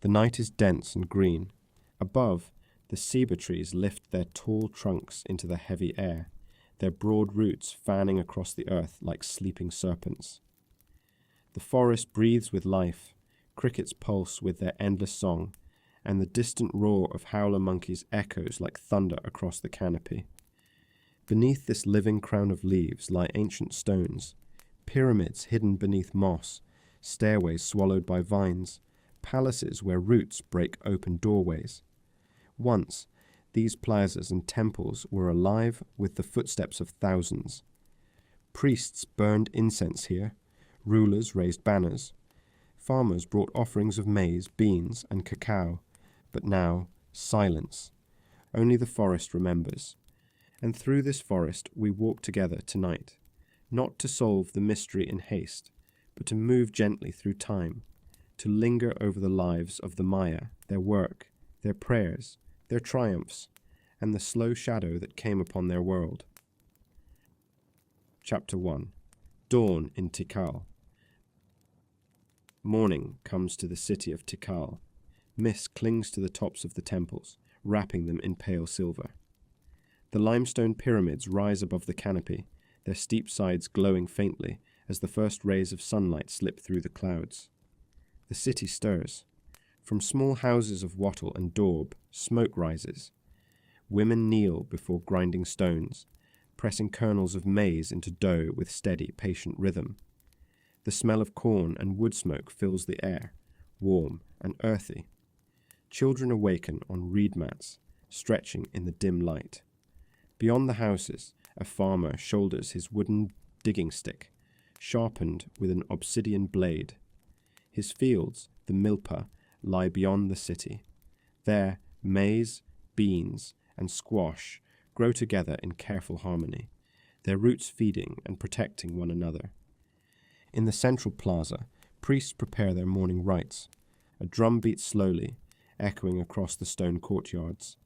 The night is dense and green. Above, the ceiba trees lift their tall trunks into the heavy air, their broad roots fanning across the earth like sleeping serpents. The forest breathes with life, crickets pulse with their endless song, and the distant roar of howler monkeys echoes like thunder across the canopy. Beneath this living crown of leaves lie ancient stones, pyramids hidden beneath moss, stairways swallowed by vines, palaces where roots break open doorways. Once, these plazas and temples were alive with the footsteps of thousands. Priests burned incense here, rulers raised banners, farmers brought offerings of maize, beans, and cacao, but now, silence. Only the forest remembers. And through this forest we walk together tonight, not to solve the mystery in haste, but to move gently through time, to linger over the lives of the Maya, their work, their prayers, their triumphs, and the slow shadow that came upon their world. Chapter 1. Dawn in Tikal. Morning comes to the city of Tikal. Mist clings to the tops of the temples, wrapping them in pale silver. The limestone pyramids rise above the canopy, their steep sides glowing faintly as the first rays of sunlight slip through the clouds. The city stirs. From small houses of wattle and daub, smoke rises. Women kneel before grinding stones, pressing kernels of maize into dough with steady, patient rhythm. The smell of corn and wood smoke fills the air, warm and earthy. Children awaken on reed mats, stretching in the dim light. Beyond the houses, a farmer shoulders his wooden digging stick, sharpened with an obsidian blade. His fields, the milpa, lie beyond the city. There, maize, beans, and squash grow together in careful harmony, their roots feeding and protecting one another. In the central plaza, priests prepare their morning rites. A drum beats slowly, echoing across the stone courtyards.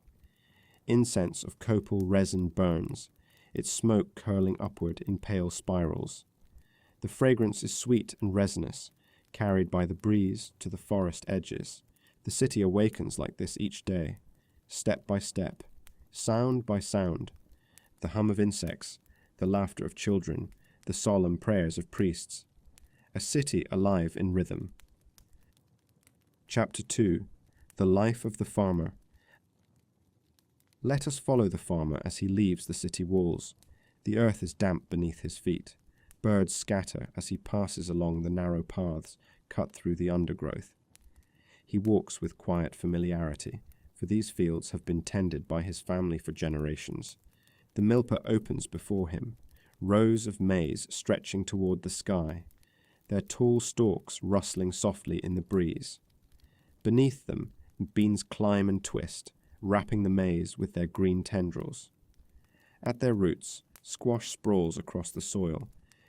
Incense of copal resin burns, its smoke curling upward in pale spirals. The fragrance is sweet and resinous, carried by the breeze to the forest edges. The city awakens like this each day, step by step, sound by sound. The hum of insects, the laughter of children, the solemn prayers of priests. A city alive in rhythm. Chapter 2. The Life of the Farmer. Let us follow the farmer as he leaves the city walls. The earth is damp beneath his feet. Birds scatter as he passes along the narrow paths cut through the undergrowth. He walks with quiet familiarity, for these fields have been tended by his family for generations. The milpa opens before him, rows of maize stretching toward the sky, their tall stalks rustling softly in the breeze. Beneath them, beans climb and twist, wrapping the maize with their green tendrils. At their roots, squash sprawls across the soil,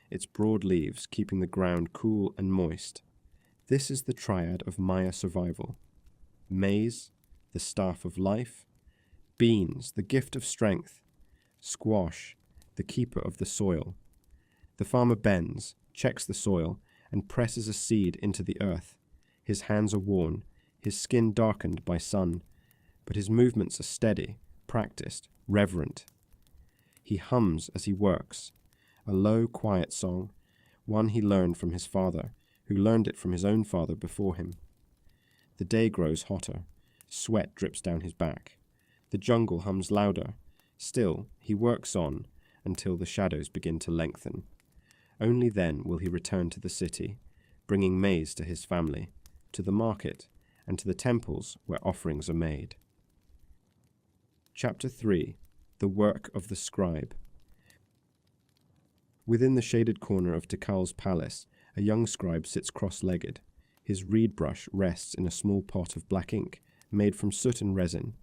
its broad leaves keeping the ground cool and moist. This is the triad of Maya survival. Maize, the staff of life; beans, the gift of strength; squash, the keeper of the soil. The farmer bends, checks the soil, and presses a seed into the earth. His hands are worn, his skin darkened by sun, but his movements are steady, practiced, reverent. He hums as he works, a low, quiet song, one he learned from his father, who learned it from his own father before him. The day grows hotter. Sweat drips down his back. The jungle hums louder. Still, he works on until the shadows begin to lengthen. Only then will he return to the city, bringing maize to his family, to the market, and to the temples where offerings are made. Chapter 3. The Work of the Scribe. Within the shaded corner of Tikal's palace, a young scribe sits cross-legged. His reed brush rests in a small pot of black ink, made from soot and resin.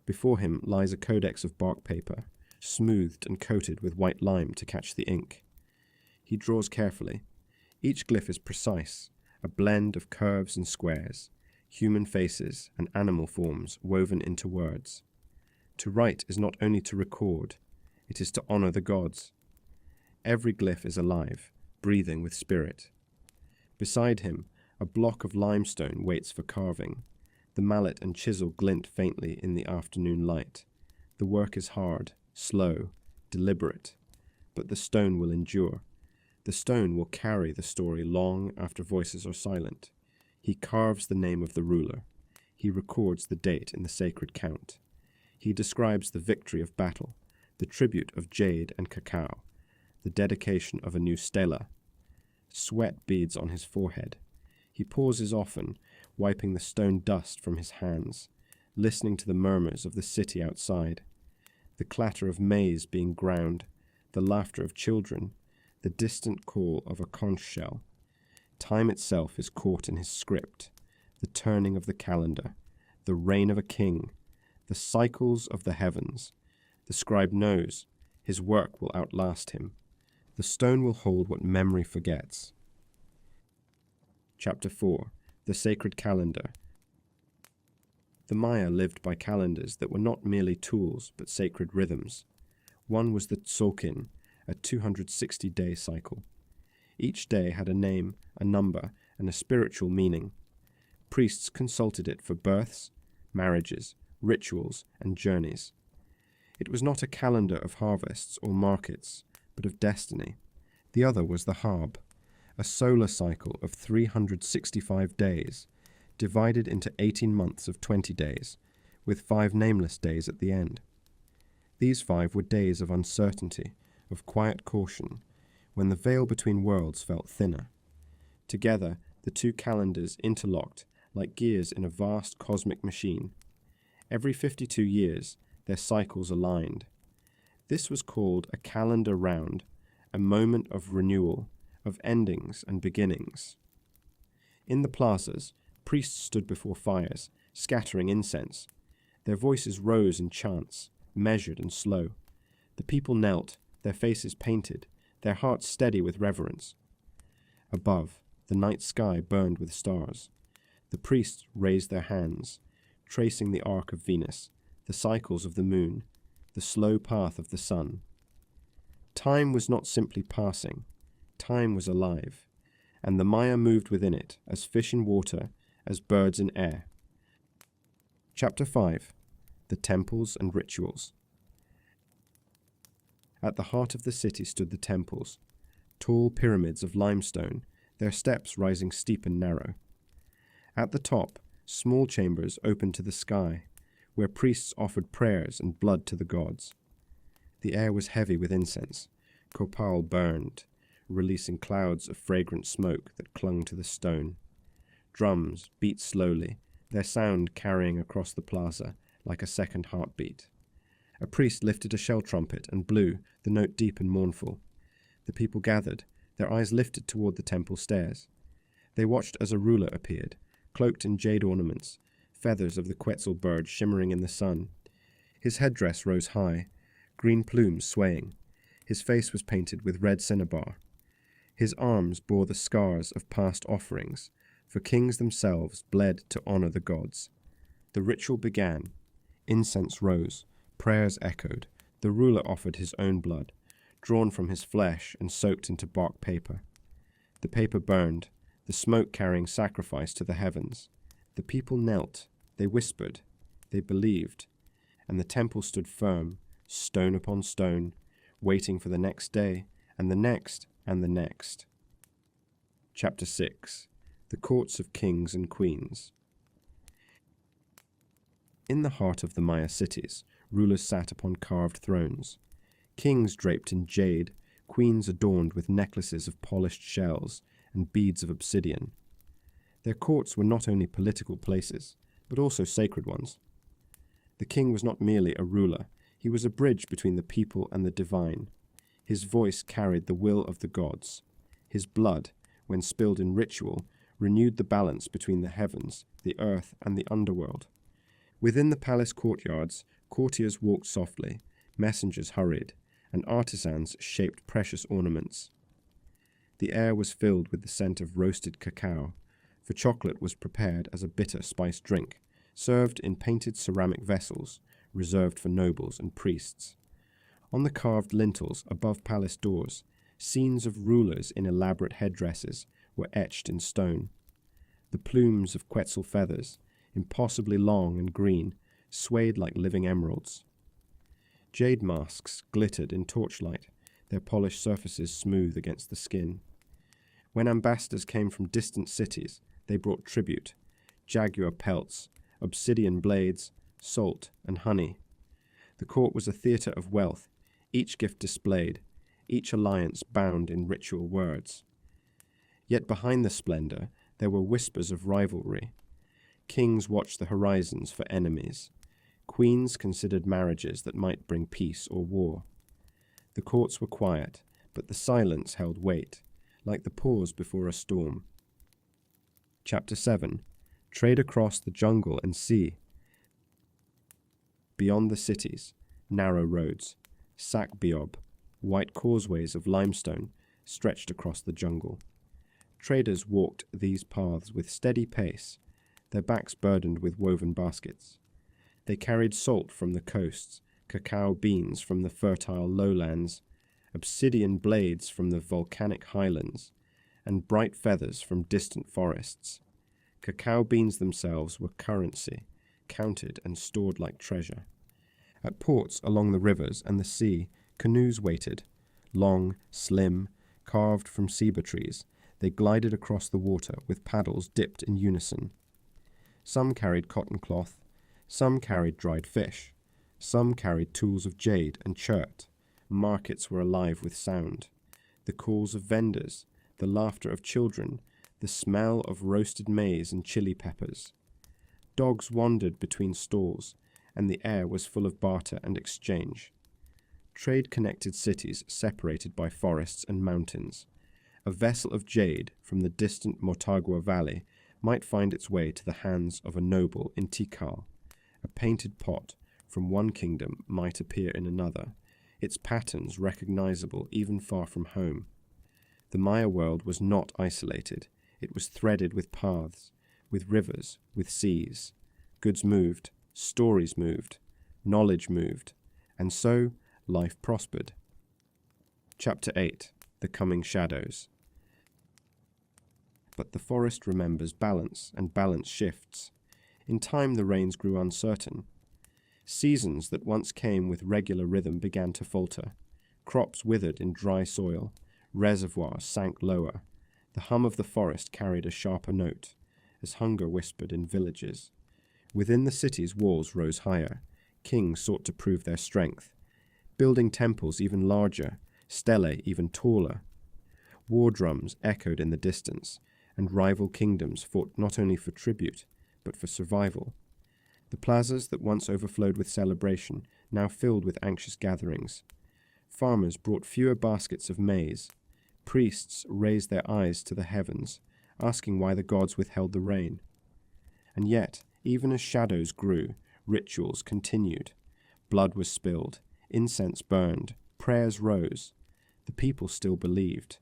Before him lies a codex of bark paper, smoothed and coated with white lime to catch the ink. He draws carefully. Each glyph is precise, a blend of curves and squares, human faces and animal forms woven into words. To write is not only to record, it is to honor the gods. Every glyph is alive, breathing with spirit. Beside him, a block of limestone waits for carving. The mallet and chisel glint faintly in the afternoon light. The work is hard, slow, deliberate, but the stone will endure. The stone will carry the story long after voices are silent. He carves the name of the ruler. He records the date in the sacred count. He describes the victory of battle, the tribute of jade and cacao, the dedication of a new stela. Sweat beads on his forehead. He pauses often, wiping the stone dust from his hands, listening to the murmurs of the city outside, the clatter of maize being ground, the laughter of children, the distant call of a conch shell. Time itself is caught in his script, the turning of the calendar, the reign of a king, the cycles of the heavens. The scribe knows his work will outlast him. The stone will hold what memory forgets. Chapter 4. The Sacred Calendar. The Maya lived by calendars that were not merely tools but sacred rhythms. One was the tsokin, a 260-day cycle. Each day had a name, a number, and a spiritual meaning. Priests consulted it for births, marriages, rituals, and journeys. It was not a calendar of harvests or markets, but of destiny. The other was the harb, a solar cycle of 365 days, divided into 18 months of 20 days, with 5 nameless days at the end. These 5 were days of uncertainty, of quiet caution, when the veil between worlds felt thinner. Together, the two calendars interlocked like gears in a vast cosmic machine. Every 52 years, their cycles aligned. This was called a calendar round, a moment of renewal, of endings and beginnings. In the plazas, priests stood before fires, scattering incense. Their voices rose in chants, measured and slow. The people knelt, their faces painted, their hearts steady with reverence. Above, the night sky burned with stars. The priests raised their hands, tracing the arc of Venus, the cycles of the moon, the slow path of the sun. Time was not simply passing. Time was alive, and the Maya moved within it, as fish in water, as birds in air. Chapter 5. The Temples and Rituals. At the heart of the city stood the temples, tall pyramids of limestone, their steps rising steep and narrow. At the top, small chambers opened to the sky, where priests offered prayers and blood to the gods. The air was heavy with incense. Copal burned, releasing clouds of fragrant smoke that clung to the stone. Drums beat slowly, their sound carrying across the plaza like a second heartbeat. A priest lifted a shell trumpet and blew, the note deep and mournful. The people gathered, their eyes lifted toward the temple stairs. They watched as a ruler appeared, cloaked in jade ornaments, feathers of the quetzal bird shimmering in the sun. His headdress rose high, green plumes swaying. His face was painted with red cinnabar. His arms bore the scars of past offerings, for kings themselves bled to honor the gods. The ritual began. Incense rose, prayers echoed. The ruler offered his own blood, drawn from his flesh and soaked into bark paper. The paper burned, the smoke carrying sacrifice to the heavens. The people knelt, they whispered, they believed, and the temple stood firm, stone upon stone, waiting for the next day, and the next, and the next. Chapter 6. The Courts of Kings and Queens. In the heart of the Maya cities, rulers sat upon carved thrones. Kings draped in jade, queens adorned with necklaces of polished shells and beads of obsidian. Their courts were not only political places, but also sacred ones. The king was not merely a ruler, he was a bridge between the people and the divine. His voice carried the will of the gods. His blood, when spilled in ritual, renewed the balance between the heavens, the earth, and the underworld. Within the palace courtyards, courtiers walked softly, messengers hurried, and artisans shaped precious ornaments. The air was filled with the scent of roasted cacao, for chocolate was prepared as a bitter spiced drink, served in painted ceramic vessels, reserved for nobles and priests. On the carved lintels above palace doors, scenes of rulers in elaborate headdresses were etched in stone. The plumes of quetzal feathers, impossibly long and green, swayed like living emeralds. Jade masks glittered in torchlight, their polished surfaces smooth against the skin. When ambassadors came from distant cities, they brought tribute: jaguar pelts, obsidian blades, salt, and honey. The court was a theatre of wealth, each gift displayed, each alliance bound in ritual words. Yet behind the splendor, there were whispers of rivalry. Kings watched the horizons for enemies. Queens considered marriages that might bring peace or war. The courts were quiet, but the silence held weight, like the pause before a storm. Chapter 7. Trade across the jungle and sea. Beyond the cities, narrow roads, sac biob, white causeways of limestone stretched across the jungle. Traders walked these paths with steady pace, their backs burdened with woven baskets. They carried salt from the coasts, cacao beans from the fertile lowlands, obsidian blades from the volcanic highlands, and bright feathers from distant forests. Cacao beans themselves were currency, counted and stored like treasure. At ports along the rivers and the sea, canoes waited. Long, slim, carved from ceiba trees, they glided across the water with paddles dipped in unison. Some carried cotton cloth, some carried dried fish, some carried tools of jade and chert. Markets were alive with sound. The calls of vendors, the laughter of children, the smell of roasted maize and chili peppers. Dogs wandered between stalls, and the air was full of barter and exchange. Trade connected cities separated by forests and mountains. A vessel of jade from the distant Motagua Valley might find its way to the hands of a noble in Tikal. A painted pot from one kingdom might appear in another, its patterns recognizable even far from home. The Maya world was not isolated. It was threaded with paths, with rivers, with seas. Goods moved, stories moved, knowledge moved, and so life prospered. Chapter 8. The Coming Shadows. But the forest remembers balance, and balance shifts. In time the rains grew uncertain. Seasons that once came with regular rhythm began to falter. Crops withered in dry soil. Reservoirs sank lower. The hum of the forest carried a sharper note, as hunger whispered in villages. Within the city's walls rose higher. Kings sought to prove their strength, building temples even larger, stelae even taller. War drums echoed in the distance, and rival kingdoms fought not only for tribute, but for survival. The plazas that once overflowed with celebration now filled with anxious gatherings. Farmers brought fewer baskets of maize. Priests raised their eyes to the heavens, asking why the gods withheld the rain. And yet, even as shadows grew, rituals continued. Blood was spilled, incense burned, prayers rose. The people still believed.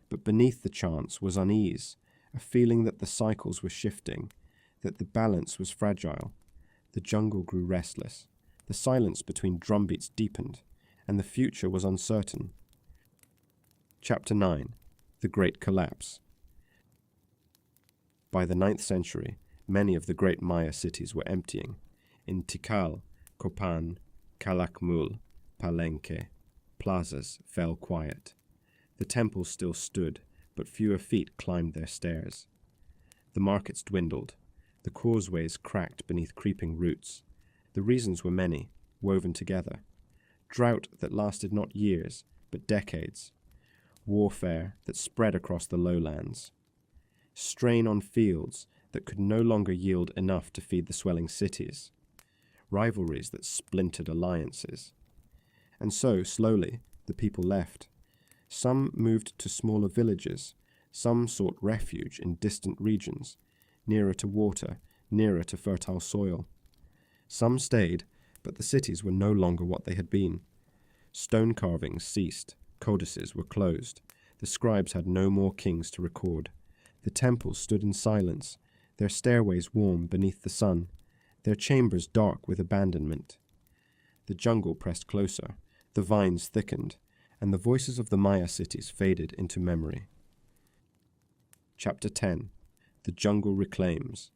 But beneath the chants was unease, a feeling that the cycles were shifting, that the balance was fragile. The jungle grew restless. The silence between drumbeats deepened, and the future was uncertain. Chapter 9. The Great Collapse. By the 9th century, many of the great Maya cities were emptying. In Tikal, Copan, Calakmul, Palenque, plazas fell quiet. The temples still stood, but fewer feet climbed their stairs. The markets dwindled. The causeways cracked beneath creeping roots. The reasons were many, woven together. Drought that lasted not years, but decades. Warfare that spread across the lowlands. Strain on fields that could no longer yield enough to feed the swelling cities. Rivalries that splintered alliances. And so, slowly, the people left. Some moved to smaller villages. Some sought refuge in distant regions, nearer to water, nearer to fertile soil. Some stayed, but the cities were no longer what they had been. Stone carvings ceased, codices were closed. The scribes had no more kings to record. The temples stood in silence, their stairways warm beneath the sun, their chambers dark with abandonment. The jungle pressed closer, the vines thickened, and the voices of the Maya cities faded into memory. Chapter 10. The Jungle Reclaims.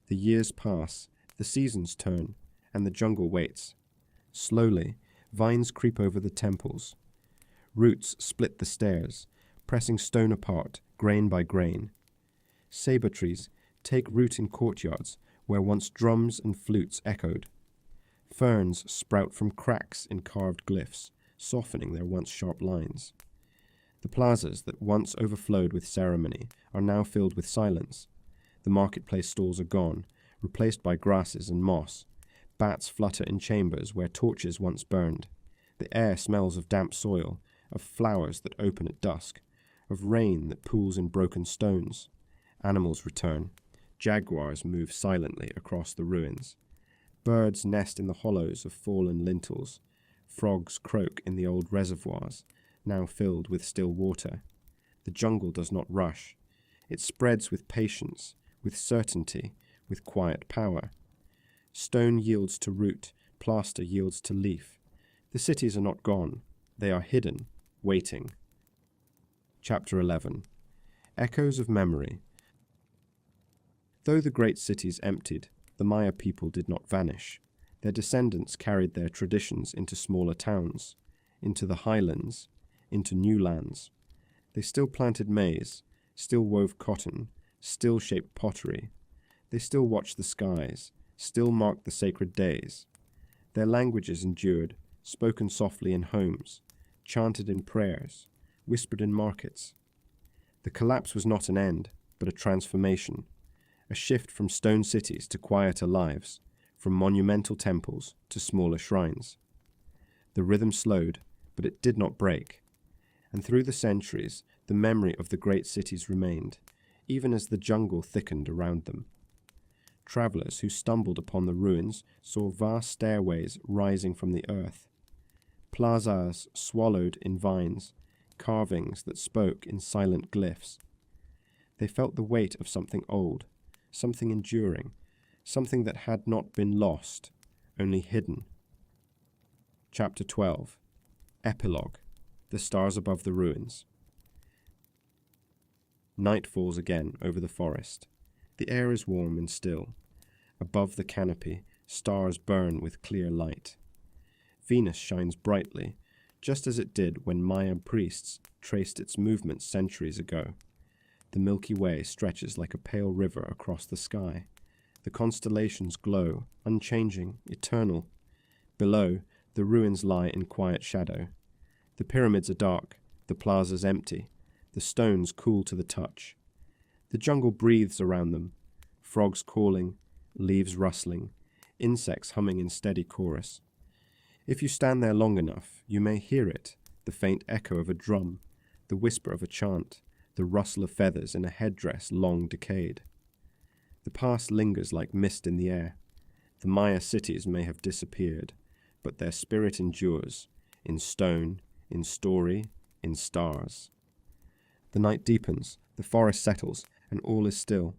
The years pass, the seasons turn, and the jungle waits. Slowly, vines creep over the temples. Roots split the stairs, pressing stone apart, grain by grain. Ceiba trees take root in courtyards where once drums and flutes echoed. Ferns sprout from cracks in carved glyphs, softening their once sharp lines. The plazas that once overflowed with ceremony are now filled with silence. The marketplace stalls are gone, replaced by grasses and moss. Bats flutter in chambers where torches once burned. The air smells of damp soil, of flowers that open at dusk, of rain that pools in broken stones. Animals return. Jaguars move silently across the ruins. Birds nest in the hollows of fallen lintels. Frogs croak in the old reservoirs, now filled with still water. The jungle does not rush. It spreads with patience, with certainty, with quiet power. Stone yields to root, plaster yields to leaf. The cities are not gone. They are hidden, waiting. Chapter 11. Echoes of Memory. Though the great cities emptied, the Maya people did not vanish. Their descendants carried their traditions into smaller towns, into the highlands, into new lands. They still planted maize, still wove cotton, still shaped pottery. They still watched the skies, still marked the sacred days. Their languages endured, spoken softly in homes, chanted in prayers, whispered in markets. The collapse was not an end, but a transformation, a shift from stone cities to quieter lives, from monumental temples to smaller shrines. The rhythm slowed, but it did not break. And through the centuries, the memory of the great cities remained, even as the jungle thickened around them. Travelers who stumbled upon the ruins saw vast stairways rising from the earth, plazas swallowed in vines, carvings that spoke in silent glyphs. They felt the weight of something old, something enduring, something that had not been lost, only hidden. Chapter 12. Epilogue. The stars above the ruins. Night falls again over the forest. The air is warm and still. Above the canopy, stars burn with clear light. Venus shines brightly, just as it did when Mayan priests traced its movements centuries ago. The Milky Way stretches like a pale river across the sky. The constellations glow, unchanging, eternal. Below, the ruins lie in quiet shadow. The pyramids are dark, the plazas empty, the stones cool to the touch. The jungle breathes around them, frogs calling, leaves rustling, insects humming in steady chorus. If you stand there long enough, you may hear it, the faint echo of a drum, the whisper of a chant, the rustle of feathers in a headdress long decayed. The past lingers like mist in the air. The Maya cities may have disappeared, but their spirit endures, in stone, in story, in stars. The night deepens, the forest settles, and all is still.